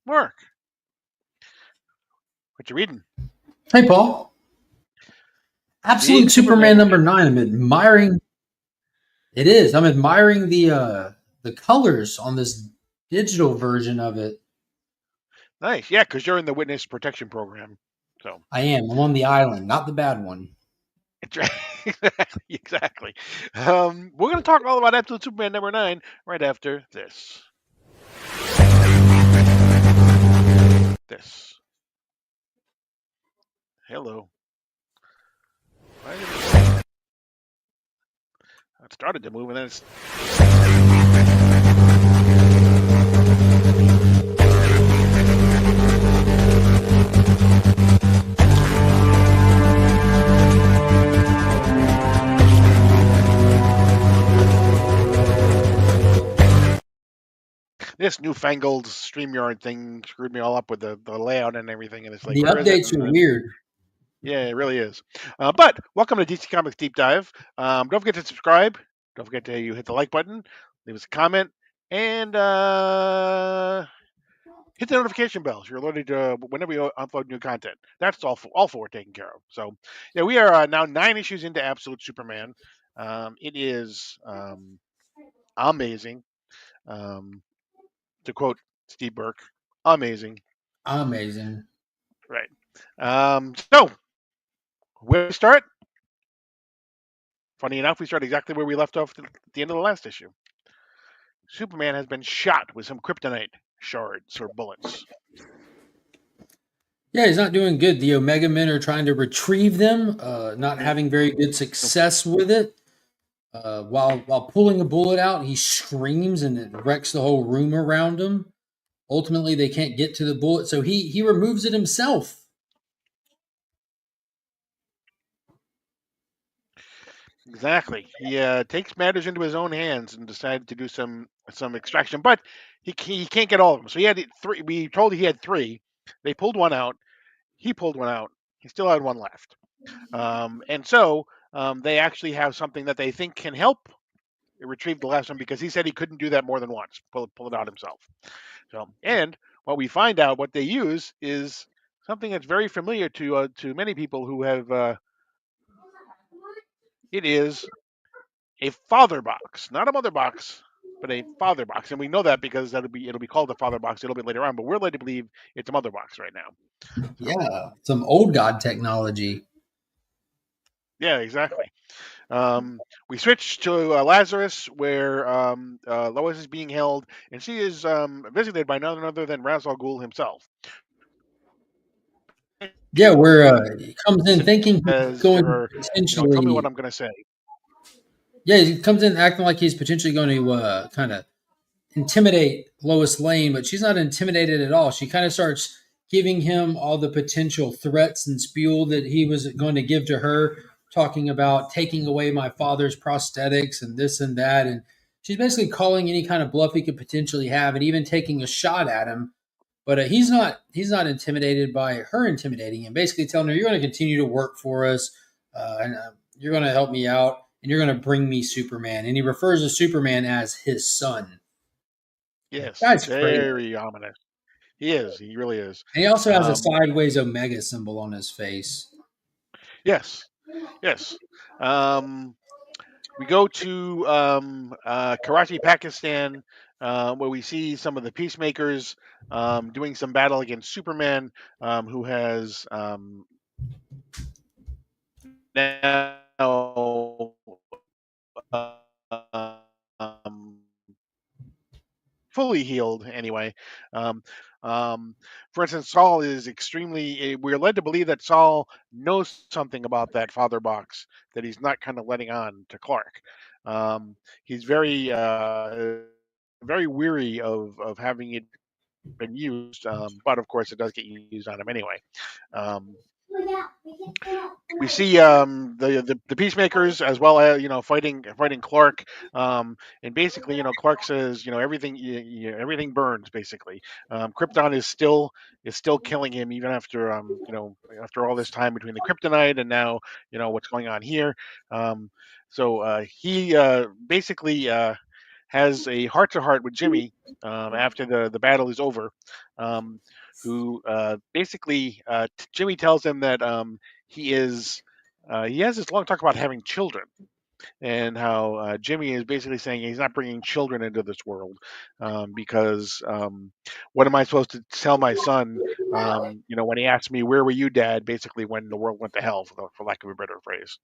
Mark, what you reading? Hey, Paul. Big Absolute Superman Superman number issue. 9. I'm admiring it is. I'm admiring the colors on this digital version of it. Nice. Yeah, because you're in the witness protection program. So I am. I'm on the island, not the bad one. exactly, exactly. We're going to talk all about Absolute Superman number 9 right after this. This. Hello. Why did it started to move and then it's. This newfangled StreamYard thing screwed me all up with the layout and everything, and it's like, The where is it? updates are weird. Yeah, it really is. But welcome to DC Comics Deep Dive. Don't forget to subscribe. Don't forget to hit the like button, leave us a comment, and hit the notification bell so you're alerted to whenever we upload new content. That's all four taken care of. So yeah, we are now 9 issues into Absolute Superman. It is amazing. Um, to quote Steve Burke, amazing. Amazing. Right. So where we start? Funny enough, we start exactly where we left off at the end of the last issue. Superman has been shot with some kryptonite shards or bullets. Yeah, he's not doing good. The Omega Men are trying to retrieve them, not Mm. having very good success with it. While pulling a bullet out, he screams and it wrecks the whole room around him. Ultimately, they can't get to the bullet, so he removes it himself. Exactly. He takes matters into his own hands and decided to do some extraction, but he can't get all of them. So he had three. We told he had three. They pulled one out. He pulled one out. He still had one left. And so they actually have something that they think can help retrieve the last one because he said he couldn't do that more than once. Pull it out himself. So and what we find out what they use is something that's very familiar to many people who have. It is a father box, not a mother box, but a father box, and we know that because it'll be called a father box a little bit later on. But we're led to believe it's a mother box right now. So Yeah, some old god technology. yeah, exactly. We switch to Lazarus, where Lois is being held, and she is visited by none other than Ra's al Ghul himself. Yeah, where he comes in thinking he's Says to going to her, tell me what potentially. I'm going to say. Yeah, he comes in acting like he's potentially going to kind of intimidate Lois Lane, but she's not intimidated at all. She kind of starts giving him all the potential threats and spiel that he was going to give to her, talking about taking away my father's prosthetics and this and that. And she's basically calling any kind of bluff he could potentially have and even taking a shot at him. But he's not intimidated by her intimidating him. Basically telling her, "You're going to continue to work for us, and you're going to help me out, and you're going to bring me Superman." And he refers to Superman as his son. Yes, That's crazy. very ominous. He is. He really is. And he also has a Um, sideways Omega symbol on his face. yes, yes. Um, we go to Karachi, Pakistan, where we see some of the peacemakers doing some battle against Superman, who has now um, fully healed anyway. Um, for instance, Saul is extremely. We're led to believe that Saul knows something about that father box that he's not kind of letting on to Clark. He's very weary of having it been used, but of course it does get used on him anyway. Um, we see the peacemakers as well as fighting Clark, and basically Clark says everything everything burns basically. Krypton is still killing him even after after all this time between the kryptonite and now what's going on here. So he basically has a heart-to-heart with Jimmy after the battle is over. Um, who basically Jimmy tells him that he has this long talk about having children, and how Jimmy is basically saying he's not bringing children into this world because what am I supposed to tell my son? When he asked me, "Where were you, Dad?" Basically, when the world went to hell, for lack of a better phrase.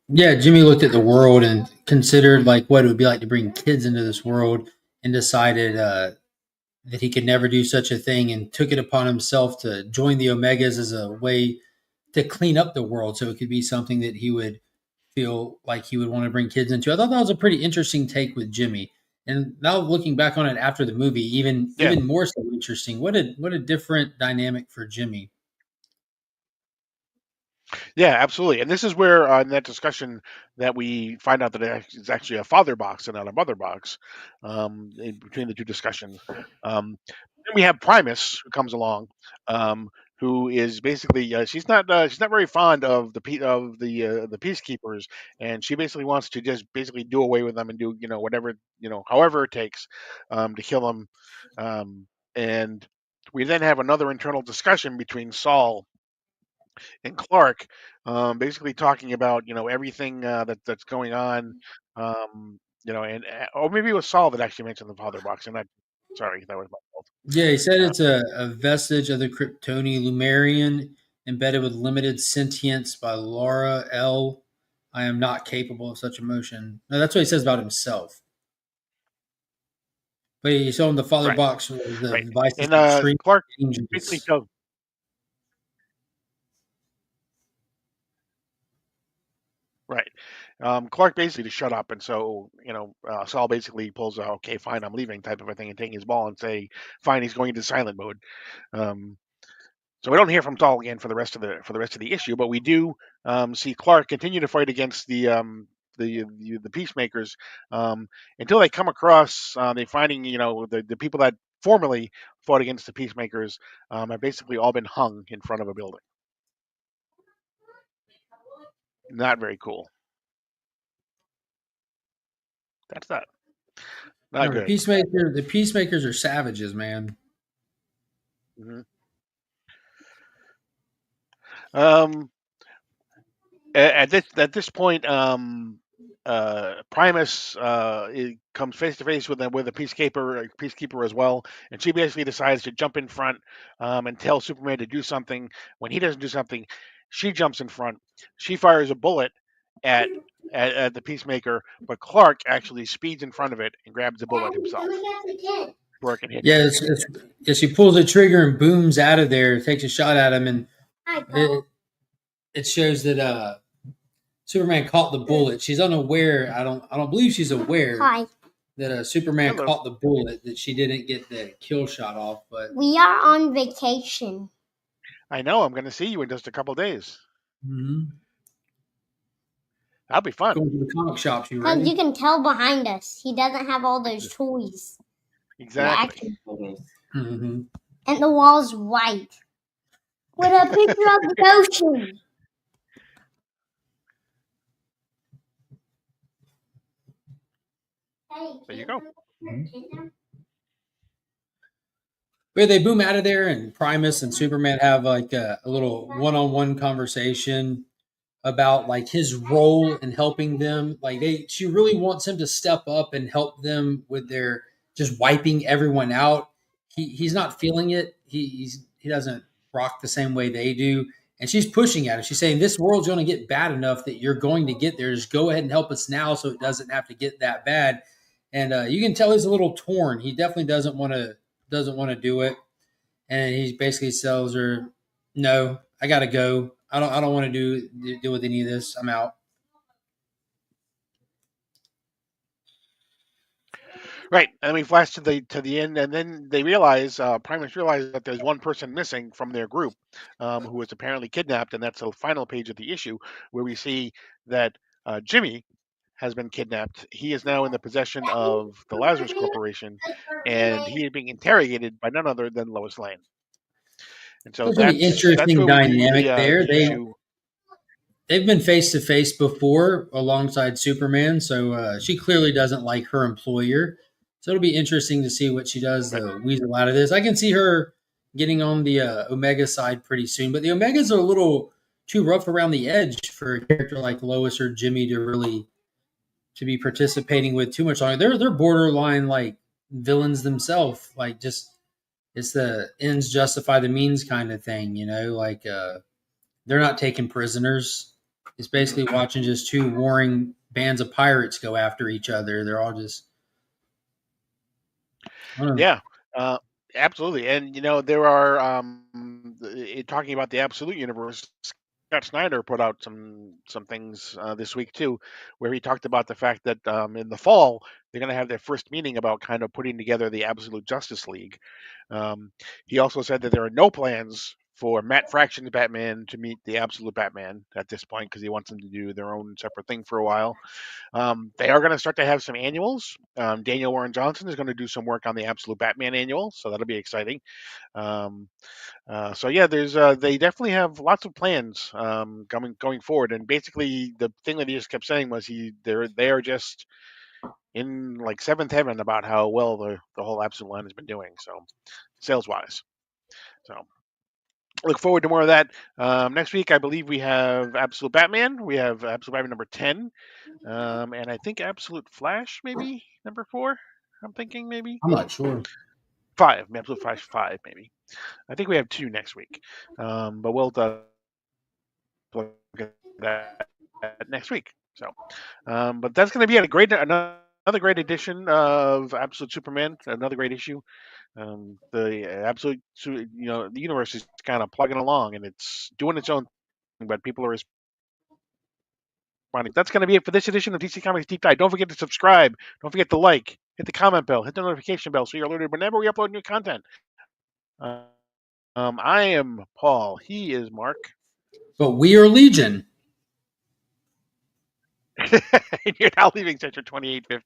Yeah, Jimmy looked at the world and considered like what it would be like to bring kids into this world, and decided that he could never do such a thing, and took it upon himself to join the Omegas as a way to clean up the world, so it could be something that he would feel like he would want to bring kids into. I thought that was a pretty interesting take with Jimmy. And now looking back on it after the movie, Yeah, even more so interesting. What a different dynamic for Jimmy. yeah, absolutely. And this is where in that discussion that we find out that it's actually a father box and not a mother box in between the two discussions. Then we have Primus who comes along, um, who is basically she's not very fond of the peacekeepers, and she basically wants to just basically do away with them and do whatever however it takes to kill them. Um, and we then have another internal discussion between Saul and Clark, basically talking about everything that's going on, and or maybe it was Saul that actually mentioned the father box. And I, sorry, that was my fault. Yeah, he said it's a vestige of the Kryptoni Lumerian, embedded with limited sentience by Laura L. I am not capable of such emotion. No, that's what he says about himself. But he showed him the father Right, box with the right, devices and that treat Clark basically angels. tells right. Clark basically to shut up, and so Saul basically pulls a "okay, fine, I'm leaving" type of a thing, and taking his ball and say, "Fine," he's going into silent mode. Um, So we don't hear from Saul again for the rest of the issue, but we do see Clark continue to fight against the peacemakers um, until they come across they finding the people that formerly fought against the peacemakers have basically all been hung in front of a building. Not very cool. That's not No, good. the peacemakers are savages, man. Hmm. Um, at this point, Primus comes face to face with a peacekeeper as well, and she basically decides to jump in front and tell Superman to do something. When he doesn't do something, she jumps in front. She fires a bullet at at the Peacemaker, but Clark actually speeds in front of it and grabs the bullet himself before it can hit him. Yeah, she pulls the trigger and booms out of there, takes a shot at him, and it, it shows that Superman caught the bullet. She's unaware. I don't believe she's aware that Superman Hello. caught the bullet. That she didn't get the kill shot off. But We are on vacation. I know. I'm going to see you in just a couple days. mm-hmm. That'll be fun. Going to the comic shops, you Because ready? you can tell behind us, he doesn't have all those toys. The Exactly. action figures. Mm-hmm. And the wall's white. With a picture of the ocean. There you go. But they boom out of there, and Primus and Superman have like a little one-on-one conversation about like his role in helping them. Like she really wants him to step up and help them with their just wiping everyone out. He's not feeling it. He doesn't rock the same way they do, and she's pushing at him. She's saying this world's going to get bad enough that you're going to get there. Just go ahead and help us now, so it doesn't have to get that bad. And you can tell he's a little torn. He definitely doesn't want to do it, and he basically tells her, "No, I got to go. I don't want to deal with any of this. I'm out." Right, and we flash to the end, and then they realize Primus realizes that there's one person missing from their group, who was apparently kidnapped, and that's the final page of the issue where we see that Jimmy has been kidnapped. He is now in the possession of the Lazarus Corporation, and he is being interrogated by none other than Lois Lane. And so There's going to be that's interesting where we leave dynamic there. the issue. they've been face to face before alongside Superman, so she clearly doesn't like her employer. So it'll be interesting to see what she does to weasel out of this. I can see her getting on the Omega side pretty soon, but the Omegas are a little too rough around the edge for a character like Lois or Jimmy to be participating with too much longer. They're borderline like villains themselves. Like just it's the ends justify the means kind of thing, like they're not taking prisoners. It's basically watching just two warring bands of pirates go after each other. They're all just Yeah, absolutely. And there are talking about the Absolute Universe. Scott Snyder put out some things this week too, where he talked about the fact that in the fall they're going to have their first meeting about kind of putting together the Absolute Justice League. He also said that there are no plans for Matt Fraction's Batman to meet the Absolute Batman at this point because he wants them to do their own separate thing for a while. They are going to start to have some annuals. Daniel Warren Johnson is going to do some work on the Absolute Batman annual, so that'll be exciting. So yeah, there's they definitely have lots of plans going forward. And basically, the thing that he just kept saying was they are just in like seventh heaven about how well the whole Absolute line has been doing. So sales wise, so. Look forward to more of that. Next week, I believe we have Absolute Batman. We have Absolute Batman number 10. And I think Absolute Flash, maybe number 4. I'm thinking maybe I'm not sure. 5. Absolute Flash 5, maybe. I think we have 2 next week. But we'll look at that next week. So, but that's going to be another great edition of Absolute Superman. Another great issue. The Absolute, the universe is kind of plugging along and it's doing its own thing, but people are responding. That's going to be it for this edition of DC Comics Deep Dive. Don't forget to subscribe. Don't forget to like, hit the comment bell, hit the notification bell so you're alerted whenever we upload new content. I am Paul. He is Mark. But we are Legion. You're now leaving Sector 2815.